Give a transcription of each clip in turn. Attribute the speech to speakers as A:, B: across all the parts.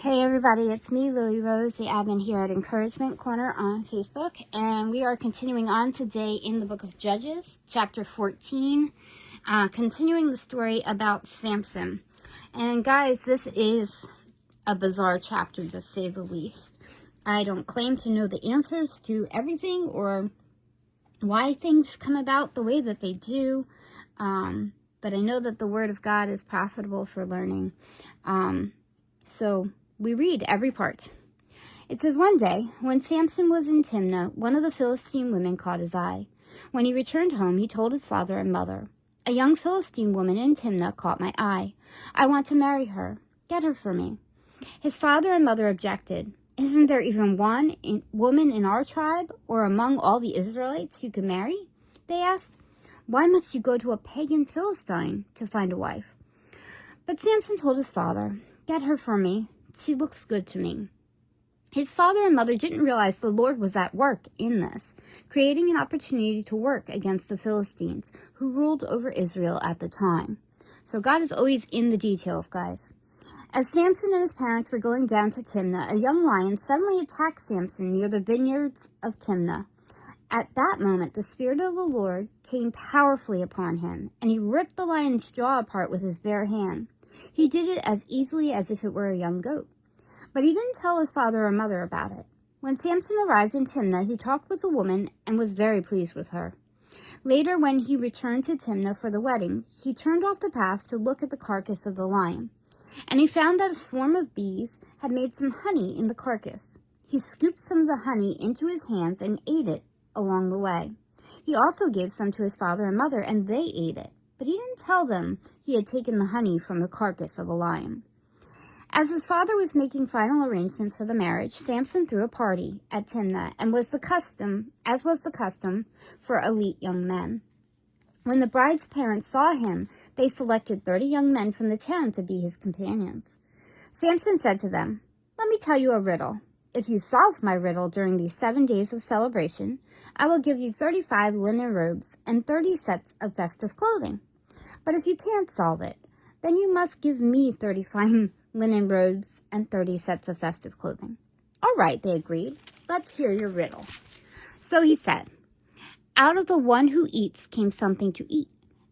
A: Hey everybody, it's me, Lily Rose, the admin here at Encouragement Corner on Facebook, and we are continuing on today in the book of Judges, chapter 14, continuing the story about Samson. And guys, this is a bizarre chapter to say the least. I don't claim to know the answers to everything or why things come about the way that they do, but I know that the Word of God is profitable for learning. So we read every part. It says, one day, when Samson was in Timnah, one of the Philistine women caught his eye. When he returned home, he told his father and mother, "A young Philistine woman in Timnah caught my eye. I want to marry her. Get her for me." His father and mother objected. "Isn't there even one woman in our tribe or among all the Israelites you can marry?" they asked. "Why must you go to a pagan Philistine to find a wife?" But Samson told his father, "Get her for me. She looks good to me." His father and mother didn't realize the Lord was at work in this, creating an opportunity to work against the Philistines who ruled over Israel at the time. So God is always in the details, guys. As Samson and his parents were going down to Timnah, a young lion suddenly attacked Samson near the vineyards of Timnah. At that moment, the Spirit of the Lord came powerfully upon him, and he ripped the lion's jaw apart with his bare hand. He did it as easily as if it were a young goat. But he didn't tell his father or mother about it. When Samson arrived in Timnah, he talked with the woman and was very pleased with her. Later, when he returned to Timnah for the wedding, he turned off the path to look at the carcass of the lion. And he found that a swarm of bees had made some honey in the carcass. He scooped some of the honey into his hands and ate it along the way. He also gave some to his father and mother, and they ate it. But he didn't tell them he had taken the honey from the carcass of a lion. As his father was making final arrangements for the marriage, Samson threw a party at Timnah, and was the custom for elite young men. When the bride's parents saw him, they selected 30 young men from the town to be his companions. Samson said to them, "Let me tell you a riddle. If you solve my riddle during these 7 days of celebration, I will give you 35 linen robes and 30 sets of festive clothing. But if you can't solve it, then you must give me 35 linen robes and 30 sets of festive clothing." "All right," they agreed. "Let's hear your riddle." So he said, "Out of the one who eats came something to eat.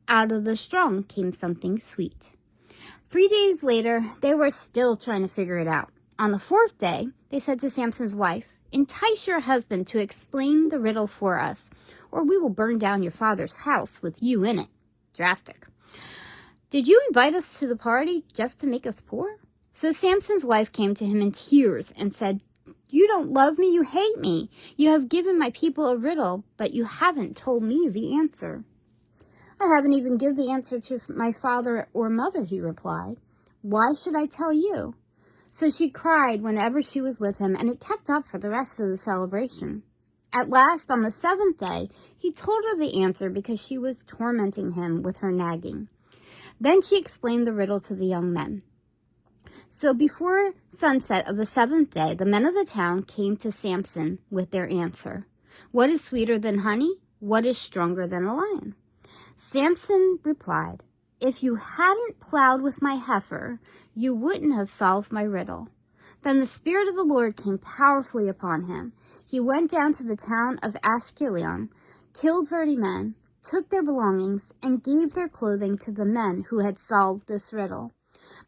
A: Out of the strong came something sweet." 3 days later, they were still trying to figure it out. On the 4th day, they said to Samson's wife, "Entice your husband to explain the riddle for us, or we will burn down your father's house with you in it." Drastic. "Did you invite us to the party just to make us poor?" So Samson's wife came to him in tears and said, "You don't love me, you hate me. You have given my people a riddle, but you haven't told me the answer." "I haven't even given the answer to my father or mother," he replied. "Why should I tell you?" So she cried whenever she was with him, and it kept up for the rest of the celebration. At last, on the 7th day, he told her the answer because she was tormenting him with her nagging. Then she explained the riddle to the young men. So before sunset of the 7th day, the men of the town came to Samson with their answer. "What is sweeter than honey? What is stronger than a lion?" Samson replied, "If you hadn't plowed with my heifer, you wouldn't have solved my riddle." Then the Spirit of the Lord came powerfully upon him. He went down to the town of Ashkelon, killed 30 men, took their belongings, and gave their clothing to the men who had solved this riddle.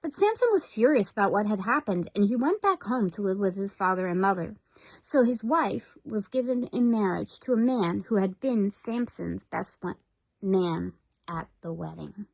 A: But Samson was furious about what had happened, and he went back home to live with his father and mother. So his wife was given in marriage to a man who had been Samson's best man at the wedding.